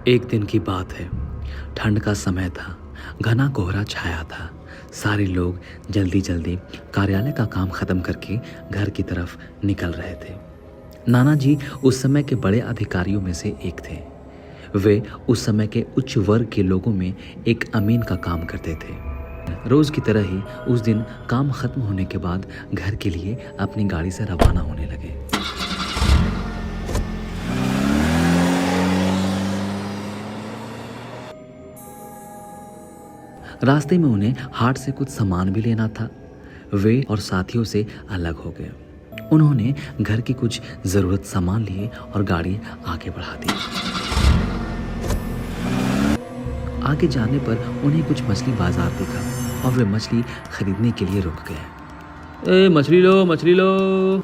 एक दिन की बात है। ठंड का समय था। घना कोहरा छाया था। सारे लोग जल्दी जल्दी कार्यालय का काम खत्म करके घर की तरफ निकल रहे थे। नाना जी उस समय के बड़े अधिकारियों में से एक थे। वे उस समय के उच्च वर्ग के लोगों में एक अमीन का काम करते थे। रोज की तरह ही उस दिन काम खत्म होने के बाद घर के लिए अपनी गाड़ी से रवाना होने लगे। रास्ते में उन्हें हाट से कुछ सामान भी लेना था। वे और साथियों से अलग हो गए। उन्होंने घर की कुछ जरूरत सामान लिए और गाड़ी आगे बढ़ा दी। आगे जाने पर उन्हें कुछ मछली बाजार दिखा और वे मछली खरीदने के लिए रुक गए। मछली लो, मछली लो।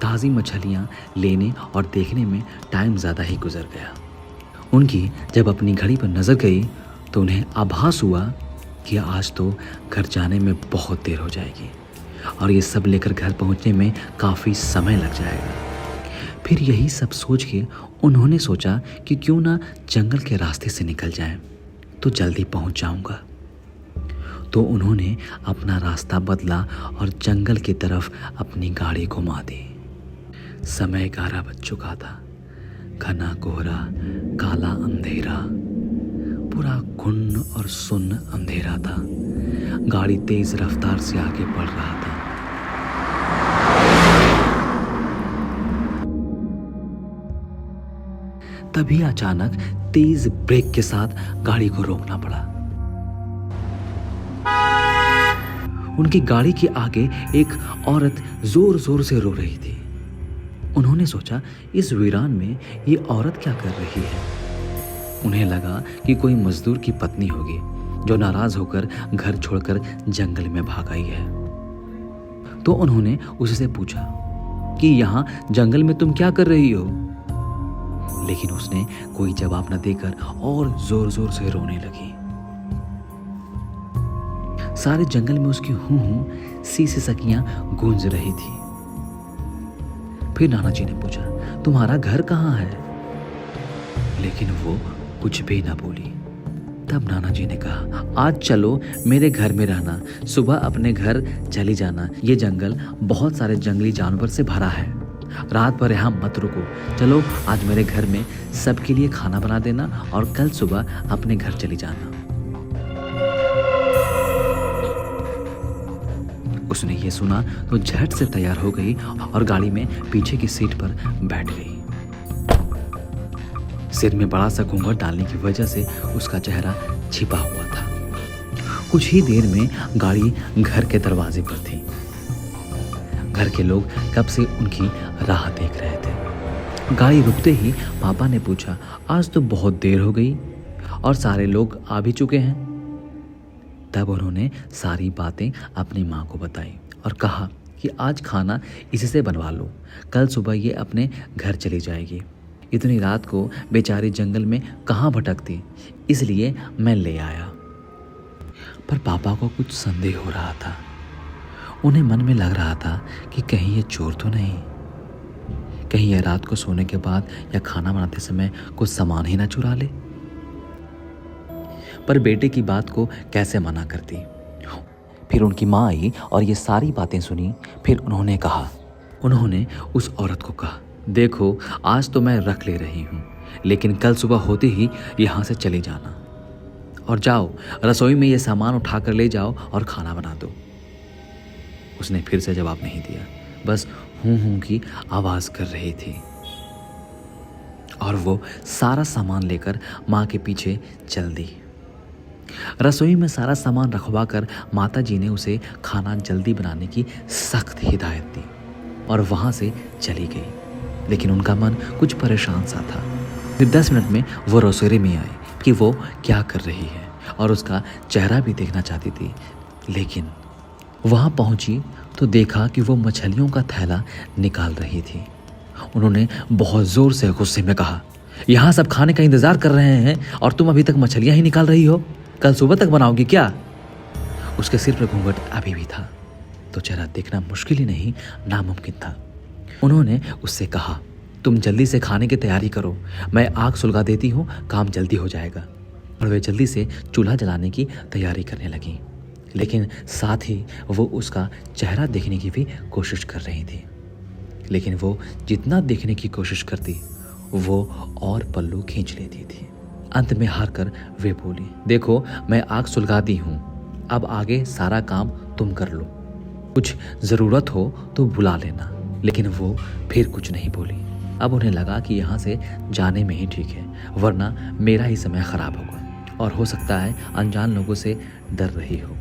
ताज़ी मछलियाँ लेने और देखने में टाइम ज़्यादा ही गुजर गया। उनकी जब अपनी घड़ी पर नज़र गई तो उन्हें आभास हुआ कि आज तो घर जाने में बहुत देर हो जाएगी और ये सब लेकर घर पहुंचने में काफ़ी समय लग जाएगा। फिर यही सब सोच के उन्होंने सोचा कि क्यों ना जंगल के रास्ते से निकल जाएं, तो जल्दी पहुंच जाऊंगा। तो उन्होंने अपना रास्ता बदला और जंगल की तरफ अपनी गाड़ी घुमा दी। समय 11 बज चुका था। घना कोहरा, काला अंधेरा, पूरा गुन्न और सुन्न अंधेरा था। गाड़ी तेज रफ्तार से आगे बढ़ रहा था। तभी अचानक तेज ब्रेक के साथ गाड़ी को रोकना पड़ा। उनकी गाड़ी के आगे एक औरत जोर जोर से रो रही थी। उन्होंने सोचा, इस वीरान में ये औरत क्या कर रही है। उन्हें लगा कि कोई मजदूर की पत्नी होगी जो नाराज होकर घर छोड़कर जंगल में भाग आई है। तो उन्होंने उससे पूछा कि यहाँ जंगल में तुम क्या कर रही हो। लेकिन उसने कोई जवाब न देकर और जोर जोर से रोने लगी। सारे जंगल में उसकी हूं हूं सी सिसकियां गूंज रही थी। फिर नाना जी ने पूछा, तुम्हारा घर कहाँ है। लेकिन वो कुछ भी ना बोली। तब नाना जी ने कहा, आज चलो मेरे घर में रहना, सुबह अपने घर चली जाना। ये जंगल बहुत सारे जंगली जानवर से भरा है। रात भर यहाँ मत रुको। चलो आज मेरे घर में सबके लिए खाना बना देना और कल सुबह अपने घर चली जाना। उसने ये सुना तो झट से तैयार हो गई और गाड़ी में पीछे की सीट पर बैठ गई। सिर में बड़ा सा घूंघट डालने की वजह से उसका चेहरा छिपा हुआ था। कुछ ही देर में गाड़ी घर के दरवाजे पर थी। घर के लोग कब से उनकी राह देख रहे थे। गाड़ी रुकते ही पापा ने पूछा, आज तो बहुत देर हो गई और सारे लोग आ भी चुके हैं। तब उन्होंने सारी बातें अपनी माँ को बताई और कहा कि आज खाना इसी से बनवा लो, कल सुबह ये अपने घर चली जाएगी। इतनी रात को बेचारी जंगल में कहाँ भटकती, इसलिए मैं ले आया। पर पापा को कुछ संदेह हो रहा था। उन्हें मन में लग रहा था कि कहीं ये चोर तो नहीं, कहीं ये रात को सोने के बाद या खाना बनाते समय कुछ सामान ही ना चुरा ले। पर बेटे की बात को कैसे मना करती। फिर उनकी माँ आई और ये सारी बातें सुनी। फिर उन्होंने उस औरत को कहा, देखो आज तो मैं रख ले रही हूँ, लेकिन कल सुबह होते ही यहाँ से चले जाना और जाओ रसोई में ये सामान उठा कर ले जाओ और खाना बना दो। उसने फिर से जवाब नहीं दिया, बस हूँ हूँ की आवाज़ कर रही थी। और वो सारा सामान लेकर माँ के पीछे चल दी। रसोई में सारा सामान रखवा कर माता जी ने उसे खाना जल्दी बनाने की सख्त हिदायत दी और वहाँ से चली गई। लेकिन उनका मन कुछ परेशान सा था। फिर 10 मिनट में वो रसोई में आई कि वो क्या कर रही है और उसका चेहरा भी देखना चाहती थी। लेकिन वहाँ पहुँची तो देखा कि वो मछलियों का थैला निकाल रही थी। उन्होंने बहुत ज़ोर से गुस्से में कहा, यहाँ सब खाने का इंतज़ार कर रहे हैं और तुम अभी तक मछलियाँ ही निकाल रही हो, कल सुबह तक बनाओगी क्या। उसके सिर पर घूंघट अभी भी था तो चेहरा देखना मुश्किल ही नहीं नामुमकिन था। उन्होंने उससे कहा, तुम जल्दी से खाने की तैयारी करो, मैं आग सुलगा देती हूँ, काम जल्दी हो जाएगा। और वे जल्दी से चूल्हा जलाने की तैयारी करने लगी, लेकिन साथ ही वो उसका चेहरा देखने की भी कोशिश कर रही थी। लेकिन वो जितना देखने की कोशिश करती वो और पल्लू खींच लेती थी। अंत में हार कर वे बोली, देखो मैं आग सुलगा दी हूँ, अब आगे सारा काम तुम कर लो, कुछ ज़रूरत हो तो बुला लेना। लेकिन वो फिर कुछ नहीं बोली। अब उन्हें लगा कि यहाँ से जाने में ही ठीक है, वरना मेरा ही समय ख़राब होगा और हो सकता है अनजान लोगों से डर रही हो।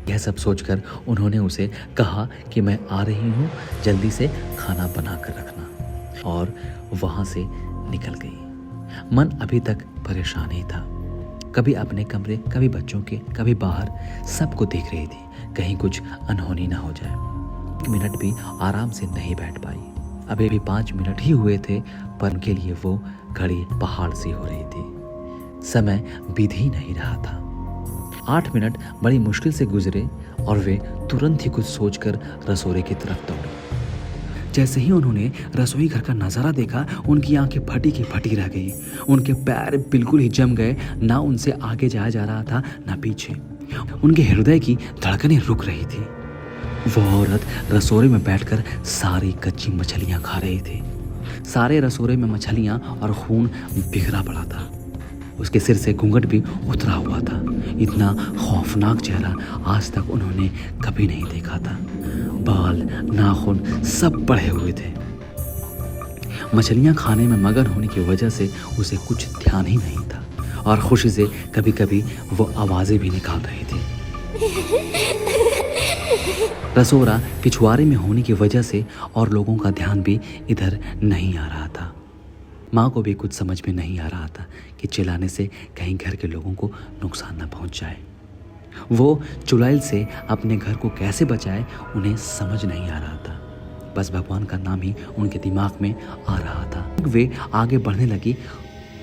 यह सब सोचकर उन्होंने उसे कहा कि मैं आ रही हूँ, जल्दी से खाना बना कर रखना, और वहाँ से निकल गई। मन अभी तक परेशान ही था, कभी अपने कमरे, कभी बच्चों के, कभी बाहर, सबको देख रही थी कहीं कुछ अनहोनी ना हो जाए। 1 मिनट भी आराम से नहीं बैठ पाई। अभी भी 5 मिनट ही हुए थे, पर उनके लिए वो घड़ी पहाड़ सी हो रही थी। समय बीत ही नहीं रहा था। 8 मिनट बड़ी मुश्किल से गुजरे और वे तुरंत ही कुछ सोचकर रसोई की तरफ दौड़ी। जैसे ही उन्होंने रसोई घर का नज़ारा देखा, उनकी आंखें फटी की फटी रह गई। उनके पैर बिल्कुल ही जम गए, ना उनसे आगे जाया जा रहा था ना पीछे। उनके हृदय की धड़कनें रुक रही थी। वो औरत रसोई में बैठकर सारी कच्ची मछलियाँ खा रही थी। सारे रसोई में मछलियाँ और खून बिखरा पड़ा था। उसके सिर से घूंघट भी उतरा हुआ था। इतना खौफनाक चेहरा आज तक उन्होंने कभी नहीं देखा था। बाल, नाखून सब बढ़े हुए थे। मछलियाँ खाने में मगन होने की वजह से उसे कुछ ध्यान ही नहीं था, और खुशी से कभी कभी वो आवाज़ें भी निकाल रही थी। रसोरा पिछवाड़े में होने की वजह से और लोगों का ध्यान भी इधर नहीं आ रहा था। माँ को भी कुछ समझ में नहीं आ रहा था कि चिल्लाने से कहीं घर के लोगों को नुकसान न पहुँच जाए। वो चुड़ैल से अपने घर को कैसे बचाए उन्हें समझ नहीं आ रहा था। बस भगवान का नाम ही उनके दिमाग में आ रहा था। वे आगे बढ़ने लगी,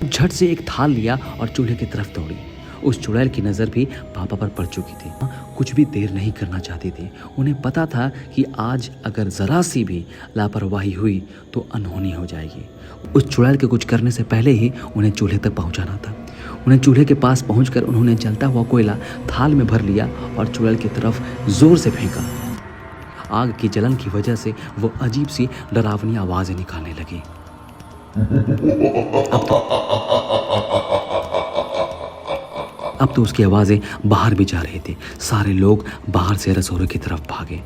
झट से एक थाल लिया और चूल्हे की तरफ दौड़ी। उस चुड़ैल की नज़र भी पापा पर पड़ चुकी थी। कुछ भी देर नहीं करना चाहती थी। उन्हें पता था कि आज अगर ज़रा सी भी लापरवाही हुई तो अनहोनी हो जाएगी। उस चुड़ैल के कुछ करने से पहले ही उन्हें चूल्हे तक पहुंचाना था। उन्हें चूल्हे के पास पहुंचकर उन्होंने जलता हुआ कोयला थाल में भर लिया और चुड़ैल की तरफ ज़ोर से फेंका। आग की जलन की वजह से वो अजीब सी डरावनी आवाज़ें निकालने लगी। अब तो उसकी आवाज़ें बाहर भी जा रही थी। सारे लोग बाहर से रसोई की तरफ भागे।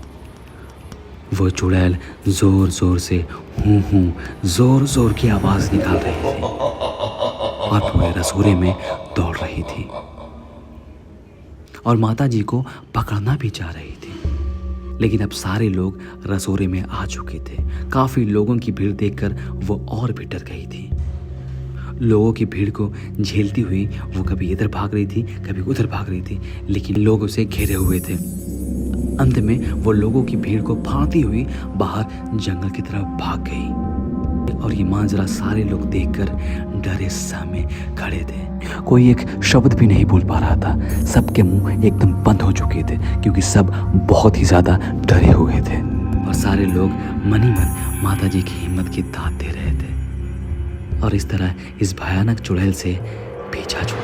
वो चुड़ैल जोर जोर से हूँ जोर जोर की आवाज़ निकाल रही थी और पूरे रसोई में दौड़ रही थी और माता जी को पकड़ना भी चाह रही थी। लेकिन अब सारे लोग रसोई में आ चुके थे। काफ़ी लोगों की भीड़ देखकर वो और भी डर गई थी। लोगों की भीड़ को झेलती हुई वो कभी इधर भाग रही थी, कभी उधर भाग रही थी, लेकिन लोग उसे घेरे हुए थे। अंत में वो लोगों की भीड़ को फाड़ती हुई बाहर जंगल की तरफ भाग गई। और ये मांजरा सारे लोग देखकर डरे सहमे खड़े थे। कोई एक शब्द भी नहीं बोल पा रहा था। सबके मुंह एकदम बंद हो चुके थे क्योंकि सब बहुत ही ज़्यादा डरे हुए थे और सारे लोग मन ही मन माता जी की हिम्मत की दाद दे रहे थे और इस तरह इस भयानक चुड़ैल से पीछा छूटा।